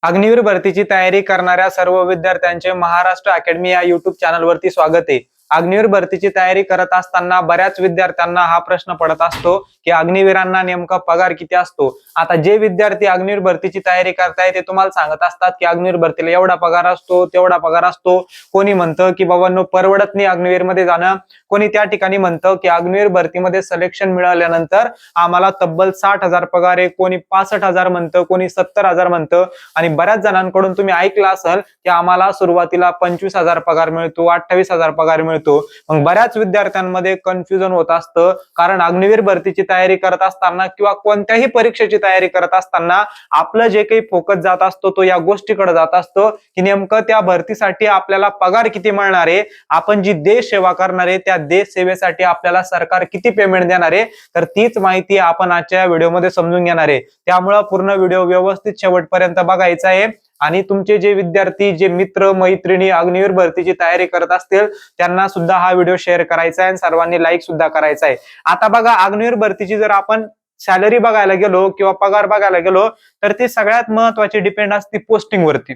अग्निवीर भरतीची तयारी करणाऱ्या सर्व विद्यार्थ्यांचे महाराष्ट्र अकॅडमी या युट्यूब चॅनलवरती स्वागत आहे। अग्निवीर भरतीची तयारी करत असताना बऱ्याच विद्यार्थ्यांना हा प्रश्न पडत असतो की अग्निवीरांना नेमका पगार किती असतो। आता जे विद्यार्थी अग्निवीर भरतीची तयारी करताय ते तुम्हाला सांगत असतात की अग्निवीर भरतीला एवढा पगार असतो तेवढा पगार असतो। कोणी म्हणतं की बाबांनो परवडत नाही अग्निवीर मध्ये जाणं, कोणी त्या ठिकाणी म्हणतं की अग्निवीर भरतीमध्ये सिलेक्शन मिळाल्यानंतर आम्हाला तब्बल 60,000 पगार आहे, कोणी 65,000 म्हणतं, कोणी 70,000 म्हणतं। आणि बऱ्याच जणांकडून तुम्ही ऐकलं असेल की आम्हाला सुरुवातीला 25,000 पगार मिळतो, 28,000 पगार मिळतो। मग बऱ्याच विद्यार्थ्यांमध्ये कन्फ्युजन होत असतं, कारण अग्निवीर भरतीची तयारी करत असताना किंवा कोणत्याही परीक्षेची तयारी करत असताना आपलं जे काही फोकस जात असतो तो या गोष्टीकडे जात असतो की नेमकं त्या भरतीसाठी आपल्याला पगार किती मिळणार आहे, आपण जी देश सेवा करणार आहे त्या देश सेवेसाठी आपल्याला सरकार किती पेमेंट देणार आहे। तर तीच माहिती आपण आजच्या व्हिडिओमध्ये समजून घेणार आहे। त्यामुळे पूर्ण व्हिडिओ व्यवस्थित शेवटपर्यंत बघायचा आहे आणि तुमचे जे विद्यार्थी, जे मित्र मैत्रिणी अग्निवीर भरतीची तयारी करत असतील त्यांना सुद्धा हा व्हिडिओ शेअर करायचा आहे आणि सर्वांनी लाईक सुद्धा करायचा आहे। आता बघा, अग्निवीर भरतीची जर आपण सॅलरी बघायला गेलो किंवा पगार बघायला गेलो तर ती सगळ्यात महत्त्वाची डिपेंड असते पोस्टिंग वरती।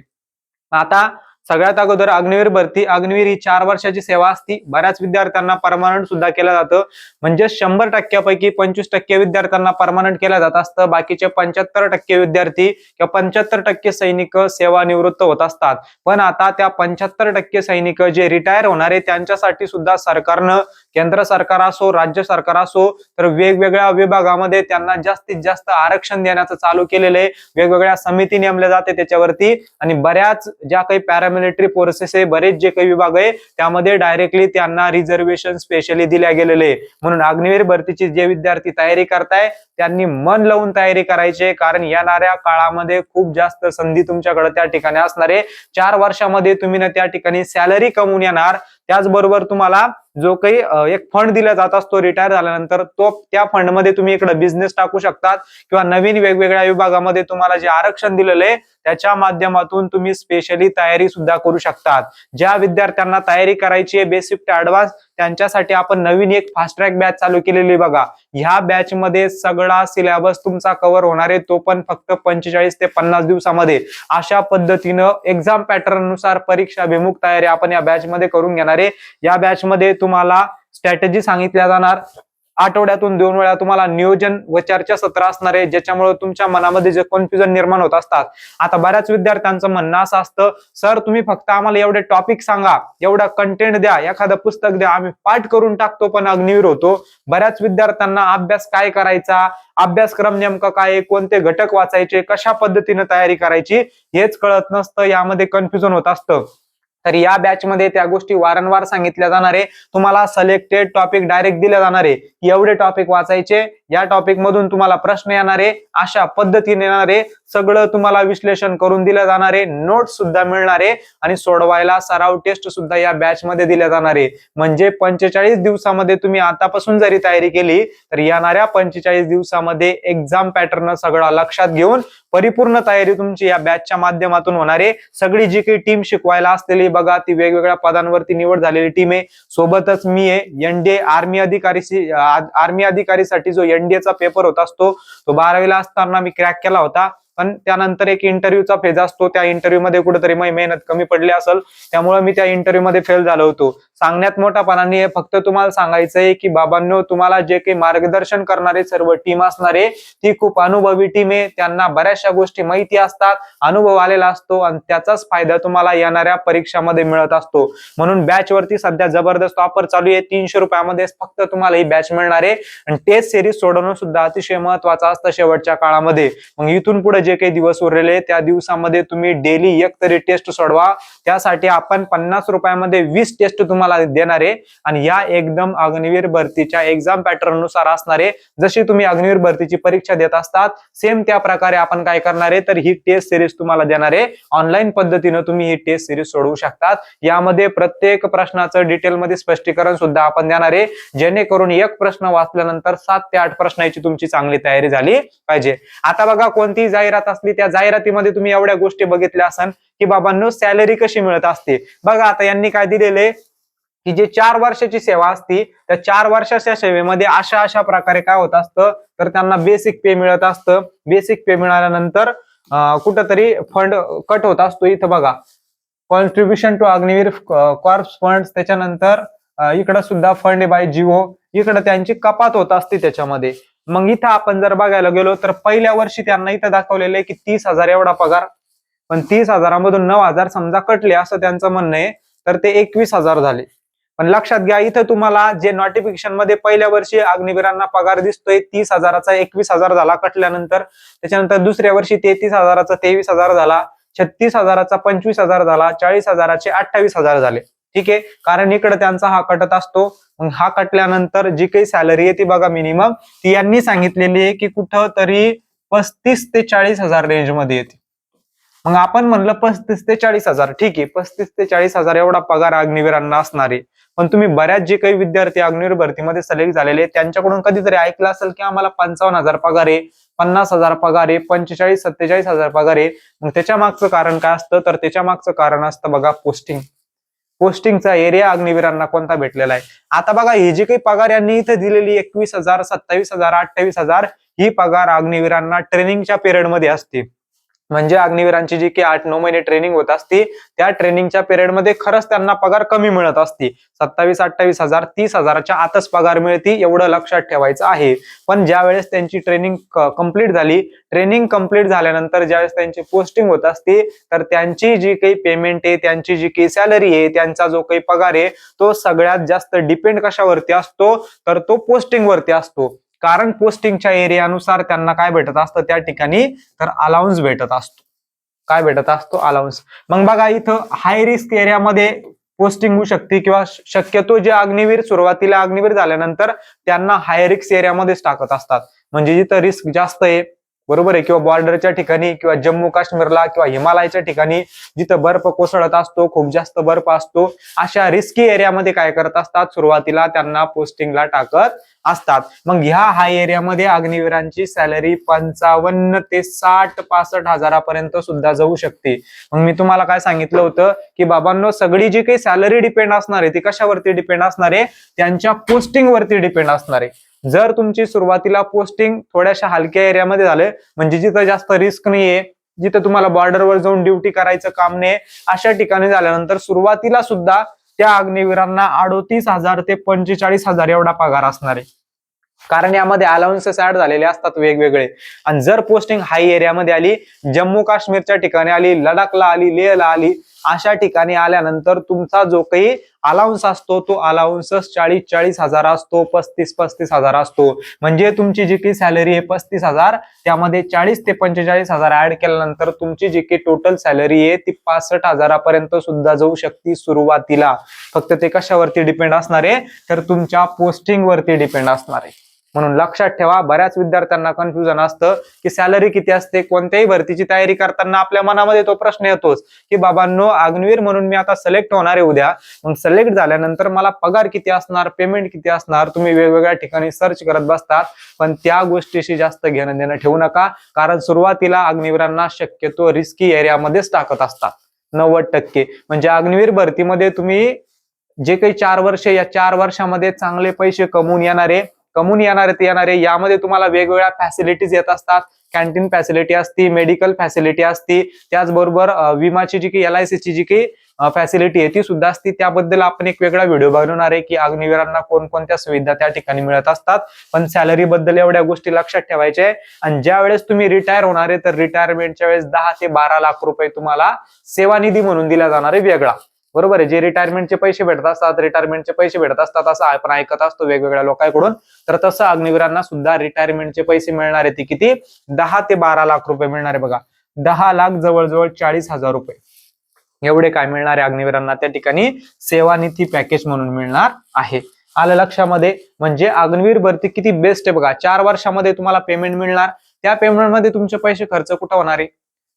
आता सगळ्यात अगोदर अग्निवीर भरती, अग्निवीर ही 4 वर्षाची सेवा असती। बऱ्याच विद्यार्थ्यांना परमनंट सुद्धा केलं जातं, म्हणजे 100% 25% विद्यार्थ्यांना परमनंट केलं जात असतं। बाकीचे 75% विद्यार्थी किंवा 75% सैनिक सेवानिवृत्त होत असतात। पण आता त्या 75% सैनिक जे रिटायर होणार आहे त्यांच्यासाठी सुद्धा सरकारनं, केंद्र सरकार असो राज्य सरकार असो, तर वेगवेगळ्या विभागामध्ये त्यांना जास्तीत जास्त आरक्षण देण्याचं चालू केलेलं आहे। वेगवेगळ्या समिती नेमल्या जाते त्याच्यावरती आणि बऱ्याच ज्या काही पॅरामिलिटरी फोर्सेस आहे, बरेच जे काही विभाग आहे त्यामध्ये डायरेक्टली त्यांना रिझर्वेशन स्पेशली दिल्या गेलेले। म्हणून अग्निवीर भरतीची जे विद्यार्थी तयारी करताय त्यांनी मन लावून तयारी करायची, कारण येणाऱ्या काळामध्ये खूप जास्त संधी तुमच्याकडे त्या ठिकाणी असणार आहे। 4 वर्षामध्ये तुम्ही ना त्या ठिकाणी सॅलरी कमवून येणार, त्याचबरोबर तुम्हाला जो काही एक फंड दिला जात असतो रिटायर झाल्यानंतर, तो त्या फंड मध्ये तुम्ही इकडे बिझनेस टाकू शकतात किंवा नवीन वेगवेगळ्या विभागामध्ये तुम्हाला जे आरक्षण दिलेलं आहे त्याच्या माध्यमातून तुम्ही स्पेशली तयारी सुद्धा करू शकतात। ज्या विद्यार्थ्यांना तयारी करायची आहे बेसिक ते ऍडव्हान्स, त्यांच्यासाठी आपण नवीन एक फास्ट ट्रॅक बॅच चालू केलेली बघा। ह्या बॅच मध्ये सगळा सिलेबस तुमचा कव्हर होणार आहे, तो पण फक्त 45 ते 50 दिवसामध्ये। अशा पद्धतीनं एक्झाम पॅटर्न नुसार परीक्षाभिमुख तयारी आपण या बॅच मध्ये करून घेणार आहे। या बॅच मध्ये तुम्हाला स्ट्रॅटेजी सांगितल्या जाणार, आठवड्यातून 2 वेळा तुम्हाला नियोजन व चर्चा सत्र असणार आहे, ज्याच्यामुळे तुमच्या मनामध्ये जे कन्फ्युजन निर्माण होत असतात। आता बऱ्याच विद्यार्थ्यांचं म्हणणं असं असतं, सर तुम्ही फक्त आम्हाला एवढे टॉपिक सांगा, एवढा कंटेंट द्या, एखादं पुस्तक द्या, आम्ही पाठ करून टाकतो पण अग्निवीर होतो। बऱ्याच विद्यार्थ्यांना अभ्यास काय करायचा, अभ्यासक्रम नेमका काय, कोणते घटक वाचायचे, कशा पद्धतीने तयारी करायची हेच कळत नसतं, यामध्ये कन्फ्युजन होत असतं। तर या बॅच मध्ये त्या गोष्टी वारंवार सांगितल्या जाणार आहे। तुम्हाला सिलेक्टेड टॉपिक डायरेक्ट दिले जाणार आहे, एवढे टॉपिक वाचायचे, या टॉपिक मधून तुम्हाला प्रश्न येणार आहे, अशा पद्धतीने येणार आहे, सगळं तुम्हाला विश्लेषण करून दिलं जाणार आहे, नोट्स सुद्धा मिळणार आहे आणि सोडवायला सराव टेस्ट सुद्धा या बॅच मध्ये दिल्या जाणार आहे। म्हणजे 45 दिवसामध्ये तुम्ही आतापासून जरी तयारी केली तर येणाऱ्या 45 दिवसामध्ये एक्झाम पॅटर्न सगळा लक्षात घेऊन परिपूर्ण तयारी तुमची या बॅचच्या माध्यमातून होणार आहे। सगळी जी काही टीम शिकवायला असलेली बघा, ती वेगवेगळ्या पदांवरती निवड झालेली टीम आहे। सोबतच मी आहे, एनडीए आर्मी अधिकारीसाठी जो एनडीएचा पेपर होत असतो तो 12वीला असताना मी क्रॅक केला होता, पण त्यानंतर एक इंटरव्ह्यूचा फेज असतो, त्या इंटरव्ह्यू मध्ये कुठेतरी मेहनत कमी पडली असेल, त्यामुळे मी त्या इंटरव्ह्यू मध्ये फेल झालो होतो। सांगण्यात मोठापणाने फक्त तुम्हाला सांगायचंय की बाबांनो, तुम्हाला जे काही मार्गदर्शन करणारे सर्व टीम असणार आहे ती खूप अनुभवी टीम आहे, त्यांना बऱ्याचशा गोष्टी माहिती असतात, अनुभव आलेला असतो आणि त्याचाच फायदा तुम्हाला येणाऱ्या परीक्षामध्ये मिळत असतो। म्हणून बॅच वरती सध्या जबरदस्त ऑफर चालू आहे, 300 रुपयामध्ये फक्त तुम्हाला ही बॅच मिळणार आहे आणि टेस्ट सिरीज सोडवणं सुद्धा अतिशय महत्त्वाचं असतं शेवटच्या काळामध्ये। मग इथून पुढे जे काही दिवस उरलेले त्या दिवसामध्ये तुम्ही डेली एक तरी टेस्ट सोडवा, त्यासाठी आपण 50 रुपयामध्ये 20 टेस्ट तुम्हाला देणार आहे आणि या एकदम अग्निवीर भरतीच्या एक्झाम पॅटर्न नुसार असणार आहे। जशी तुम्ही अग्निवीर भरतीची परीक्षा देत असतात सेम त्या प्रकारे आपण काय करणार आहे, तर ही टेस्ट सिरीज तुम्हाला देणार आहे। ऑनलाईन पद्धतीने तुम्ही ही टेस्ट सिरीज सोडवू शकतात। यामध्ये प्रत्येक प्रश्नाचं डिटेलमध्ये स्पष्टीकरण सुद्धा आपण देणार आहे, जेणेकरून एक प्रश्न वाचल्यानंतर 7 ते 8 प्रश्नांची तुमची चांगली तयारी झाली पाहिजे। आता बघा, कोणती जाहिरात असली त्या जाहिरातीमध्ये तुम्ही एवढ्या गोष्टी बघितल्या असन की बाबांनो सॅलरी कशी मिळत असते। बघा आता यांनी काय दिलेले की जे 4 वर्षाची सेवा असती त्या 4 वर्षाच्या सेवेमध्ये अशा प्रकारे काय होत असतं, तर त्यांना बेसिक पे मिळत असतं। बेसिक पे मिळाल्यानंतर कुठंतरी फंड कट होत असतो. इथं बघा, contribution to Agniveer corps fund, त्याच्यानंतर इकडं सुद्धा फंड बाय जिओ, इकडं त्यांची कपात होत असते त्याच्यामध्ये. मग इथं आपण जर बघायला गेलो तर पहिल्या वर्षी त्यांना इथं दाखवलेलं आहे की 30,000 एवढा पगार, पण 30,000मधून 9,000 समजा कटले असं त्यांचं म्हणणं आहे, तर ते 21,000 झाले. पण लक्षात घ्या, इथं तुम्हाला जे नोटिफिकेशन मध्ये पहिल्या वर्षी अग्निवीरांना पगार दिसतोय 30,000चा 21,000 झाला कटल्यानंतर, त्याच्यानंतर दुसऱ्या वर्षी 33,000चा 23,000 झाला, 36,000चा 25,000 झाला, 40,000चे 28,000 झाले. ठीक आहे, कारण इकडे त्यांचा हा कटत असतो. मग हा कटल्यानंतर जी काही सॅलरी आहे ती बघा मिनिमम ती यांनी सांगितलेली आहे की कुठं तरी 35 ते 40,000 रेंज मध्ये येते. मग आपण म्हणलं 35 ते 40,000, ठीक आहे, 35 ते 40,000 एवढा पगार अग्निवीरांना असणार आहे. पण तुम्ही बऱ्याच जे काही विद्यार्थी अग्निवीर भरतीमध्ये सिलेक्ट झालेले त्यांच्याकडून कधीतरी ऐकलं असेल की आम्हाला 55,000 पगार आहे, 50,000 पगार आहे, 45-47,000 पगार आहे. मग त्याच्या मागचं कारण काय असतं, तर त्याच्या मागचं कारण असतं बघा पोस्टिंग. पोस्टिंगचा एरिया अग्निवीरांना कोणता भेटलेला आहे. आता बघा, ही जी काही पगार यांनी इथे दिलेली 21,000, 27,000, 28,000 ही पगार अग्निवीरांना ट्रेनिंगच्या पिरियड मध्ये असते. म्हणजे अग्निवीरांची जी काही 8-9 महिने ट्रेनिंग होत असते त्या ट्रेनिंगच्या पिरियडमध्ये खरंच त्यांना पगार कमी मिळत असते. 27-28,000, 30,000च्या आतच पगार मिळते, एवढं लक्षात ठेवायचं आहे. पण ज्या वेळेस त्यांची ट्रेनिंग कंप्लीट झाली, ट्रेनिंग कंप्लीट झाल्यानंतर ज्यावेळेस त्यांची पोस्टिंग होत असते, तर त्यांची जी काही पेमेंट आहे, त्यांची जी काही सॅलरी आहे, त्यांचा जो काही पगार आहे, तो सगळ्यात जास्त डिपेंड कशावरती असतो, तर तो पोस्टिंग वरती असतो. कारण पोस्टिंगच्या एरियानुसार त्यांना काय भेटत असतं त्या ठिकाणी, तर अलाउन्स भेटत असतो. काय भेटत असतो? अलाउन्स. मग बघा, इथं हाय रिस्क एरियामध्ये पोस्टिंग होऊ शकते किंवा शक्यतो जे अग्निवीर सुरुवातीला अग्निवीर झाल्यानंतर त्यांना हाय रिस्क एरियामध्येच टाकत असतात. म्हणजे जिथं रिस्क जास्त आहे, बरोबर आहे, किंवा बॉर्डरच्या ठिकाणी किंवा जम्मू काश्मीरला किंवा हिमालयाच्या ठिकाणी जिथं बर्फ कोसळत असतो, खूप जास्त बर्फ असतो, अशा रिस्की एरियामध्ये काय करत असतात, सुरुवातीला त्यांना पोस्टिंगला टाकत असतात. मग ह्या हाय एरियामध्ये अग्निवीरांची सॅलरी 55 ते 60-65 हजारापर्यंत सुद्धा जाऊ शकते. मग मी तुम्हाला काय सांगितलं होतं की बाबांनो, सगळी जी काही सॅलरी डिपेंड असणार आहे ती कशावरती डिपेंड असणार आहे, त्यांच्या पोस्टिंग वरती डिपेंड असणार आहे. जर तुमची सुरुवातीला पोस्टिंग थोड्याशा हलक्या एरियामध्ये झाले, म्हणजे जिथं जास्त रिस्क नाहीये, जिथं तुम्हाला बॉर्डरवर जाऊन ड्युटी करायचं काम नाही, अशा ठिकाणी झाल्यानंतर सुरुवातीला सुद्धा त्या अग्निवीरांना 38,000 ते 45,000 एवढा पगार असणार आहे. कारण यामध्ये अलाउन्सेस ऍड झालेले असतात वेगवेगळे. आणि जर पोस्टिंग हाय एरियामध्ये आली, जम्मू काश्मीरच्या ठिकाणी आली, लडाखला आली, लेहला आली, अशा ठिकाणी आल्यानंतर तुमचा जो काही अलाउन्स असतो तो अलाउन्सेस 40,000 असतो, 35,000 असतो. म्हणजे तुमची जी काही सॅलरी आहे 35,000, त्यामध्ये 40 ते 45,000 ऍड केल्यानंतर तुमची जी काही टोटल सॅलरी आहे ती 65,000पर्यंत सुद्धा जाऊ शकते सुरुवातीला. फक्त ते कशावरती डिपेंड असणार आहे, तर तुमच्या पोस्टिंग वरती डिपेंड असणार आहे. म्हणून लक्षात ठेवा, बऱ्याच विद्यार्थ्यांना कन्फ्युजन असतं की सॅलरी किती असते. कोणत्याही भरतीची तयारी करताना आपल्या मनामध्ये तो प्रश्न येतोच की बाबांनो, अग्निवीर म्हणून मी आता सिलेक्ट होणार आहे उद्या, मग सिलेक्ट झाल्यानंतर मला पगार किती असणार, पेमेंट किती असणार, तुम्ही वेगवेगळ्या ठिकाणी सर्च करत बसतात. पण त्या गोष्टीशी जास्त घेणं देणं ठेवू नका, कारण सुरुवातीला अग्निवीरांना शक्यतो रिस्की एरियामध्येच टाकत असतात 90%. म्हणजे अग्निवीर भरतीमध्ये तुम्ही जे काही 4 वर्ष, या 4 वर्षामध्ये चांगले पैसे कमवून येणारे यामध्ये तुम्हाला वेगवेगळ्या फॅसिलिटीज येत असतात. कॅन्टीन फॅसिलिटी असती, मेडिकल फॅसिलिटी असती, त्याचबरोबर विमाची जी काही LIC ची जी काही फॅसिलिटी आहे ती सुद्धा असती. त्याबद्दल आपण एक वेगळा व्हिडिओ बनवणार आहे की अग्निवीरांना कोणकोणत्या सुविधा त्या ठिकाणी मिळत असतात. पण सॅलरी बद्दल एवढ्या गोष्टी लक्षात ठेवायच्या आहे. आणि ज्या वेळेस तुम्ही रिटायर होणार आहे, तर रिटायरमेंटच्या वेळेस 10 ते 12 लाख रुपये तुम्हाला सेवानिधी म्हणून दिला जाणार आहे वेगळा. बरोबर आहे, जे रिटायरमेंटचे पैसे भेटत असतात असं आपण ऐकत असतो वेगवेगळ्या लोकांकडून. तर तसं अग्निवीरांना सुद्धा रिटायरमेंटचे पैसे मिळणार आहे. ते किती? 10 ते 12 लाख रुपये मिळणार आहे बघा. 10 लाख जवळजवळ 40,000 रुपये एवढे काय मिळणार आहे अग्निवीरांना त्या ठिकाणी सेवानिधी पॅकेज म्हणून मिळणार आहे. आलं लक्षामध्ये? म्हणजे अग्निवीर भरती किती बेस्ट आहे बघा. 4 वर्षामध्ये तुम्हाला पेमेंट मिळणार, त्या पेमेंटमध्ये तुमचे पैसे खर्च कुठं होणार आहे?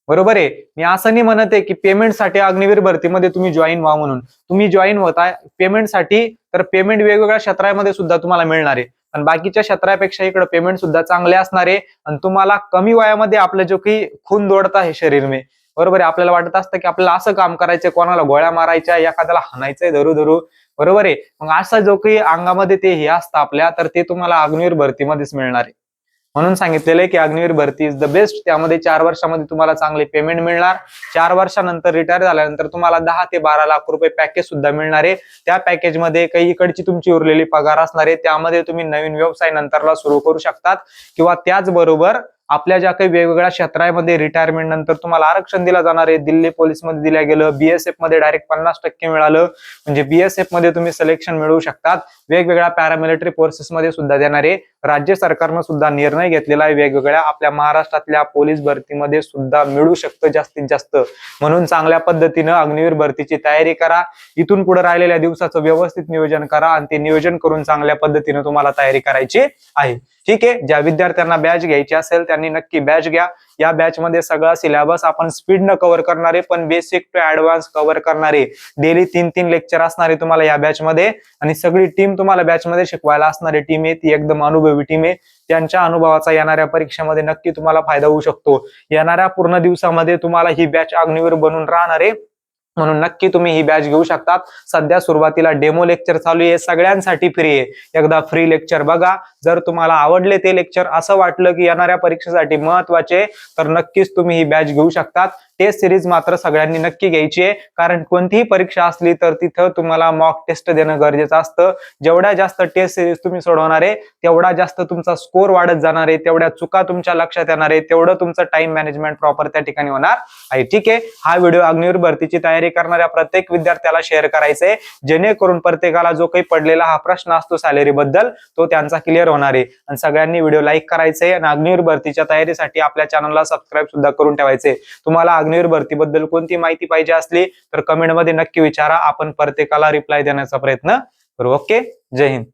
बरोबर आहे. मी असं नाही म्हणत आहे की पेमेंटसाठी अग्निवीर भरतीमध्ये तुम्ही जॉईन व्हा म्हणून. तुम्ही जॉईन होताय पेमेंटसाठी, तर पेमेंट वेगवेगळ्या क्षेत्रामध्ये सुद्धा तुम्हाला मिळणार आहे. पण बाकीच्या क्षेत्रापेक्षा इकडे पेमेंट सुद्धा चांगले असणार आहे. आणि तुम्हाला कमी वयामध्ये आपलं जो काही खून दौडत आहे शरीर में, बरोबर आहे, आपल्याला वाटत असतं की आपल्याला असं काम करायचंय, कोणाला गोळ्या मारायच्या, एखाद्याला हाणायचंय धरू धरू, बरोबर आहे. मग असा जो काही अंगामध्ये ते हे असतं आपल्या, तर ते तुम्हाला अग्निवीर भरतीमध्येच मिळणार आहे. म्हणून सांगितलेलं आहे की अग्निवीर भरती इज द बेस्ट. त्यामध्ये 4 वर्षामध्ये तुम्हाला चांगले पेमेंट मिळणार. 4 वर्षानंतर रिटायर झाल्यानंतर तुम्हाला 10 ते 12 लाख रुपये पॅकेज सुद्धा मिळणार आहे. त्या पॅकेजमध्ये काही इकडची तुमची उरलेली पगार असणार आहे, त्यामध्ये तुम्ही नवीन व्यवसाय नंतरला सुरू करू शकतात. किंवा त्याचबरोबर आपल्या ज्या काही वेगवेगळ्या क्षेत्रामध्ये रिटायरमेंट नंतर तुम्हाला आरक्षण दिलं जाणार आहे. दिल्ली पोलीस मध्ये दिलं गेलं, बीएसएफ मध्ये डायरेक्ट 50% मिळालं, म्हणजे बीएसएफ मध्ये तुम्ही सिलेक्शन मिळवू शकतात. वेगवेगळ्या पॅरामिलिटरी फोर्सेस मध्ये सुद्धा देणारे राज्य सरकारनं सुद्धा निर्णय घेतलेला आहे. वेगवेगळ्या आपल्या महाराष्ट्रातल्या पोलीस भरतीमध्ये सुद्धा मिळू शकतं जास्तीत जास्त. म्हणून चांगल्या पद्धतीनं अग्निवीर भरतीची तयारी करा. इथून पुढे राहिलेल्या दिवसाचं व्यवस्थित नियोजन करा आणि ते नियोजन करून चांगल्या पद्धतीनं तुम्हाला तयारी करायची आहे. ठीक आहे. ज्या विद्यार्थ्यांना बॅच घ्यायची असेल त्यांनी नक्की बॅच घ्या. या बॅच मध्ये सगळा सिलेबस आपण स्पीडनं कव्हर करणारे, पण बेसिक टू ऍडव्हान्स कव्हर करणारे. डेली 3-3 लेक्चर असणारे तुम्हाला या बॅच मध्ये, आणि सगळी टीम तुम्हाला बॅच मध्ये शिकवायला असणारी टीम आहे ती एकदम अनुभवी टीम आहे. त्यांच्या अनुभवाचा येणाऱ्या परीक्षेमध्ये नक्की तुम्हाला फायदा होऊ शकतो. येणाऱ्या पूर्ण दिवसामध्ये तुम्हाला ही बॅच अग्निवीर बनून राहणार आहे, म्हणून नक्की तुम्ही ही बॅच घेऊ शकतात. सध्या सुरुवातीला डेमो लेक्चर चालू आहे, सगळ्यांसाठी फ्री आहे. एकदा फ्री लेक्चर बघा. जर तुम्हाला आवडले ते लेक्चर, असं वाटलं की येणाऱ्या परीक्षेसाठी महत्वाचे, तर नक्कीच तुम्ही ही बॅच घेऊ शकतात. टेस्ट सिरीज मात्र सगळ्यांनी नक्की घ्यायची आहे, कारण कोणतीही परीक्षा असली तर तिथं तुम्हाला मॉक टेस्ट देणं गरजेचं असतं. जेवढ्या जास्त टेस्ट सिरीज तुम्ही सोडवणार आहे तेवढा जास्त तुमचा स्कोर वाढत जाणार आहे, तेवढ्या चुका तुमच्या लक्षात येणार आहे, तेवढं तुमचं टाइम मॅनेजमेंट प्रॉपर त्या ठिकाणी होणार आहे. ठीक आहे. हा व्हिडिओ अग्निवीर भरतीची तयारी करणाऱ्या प्रत्येक विद्यार्थ्याला शेअर करायचा आहे, जेणेकरून प्रत्येकाला जो काही पडलेला हा प्रश्न असतो सॅलरी बद्दल तो त्यांचा क्लिअर होणार आहे. आणि सगळ्यांनी व्हिडिओ लाईक करायचे आणि अग्निवीर भरतीच्या तयारीसाठी आपल्या चॅनलला सबस्क्राईब सुद्धा करून ठेवायचे. तुम्हाला अग्निवीर भरतीबद्दल कोणती माहिती पाहिजे असली तर कमेंटमध्ये नक्की विचारा, आपण प्रत्येकाला रिप्लाय देण्याचा प्रयत्न करू. ओके. जय हिंद.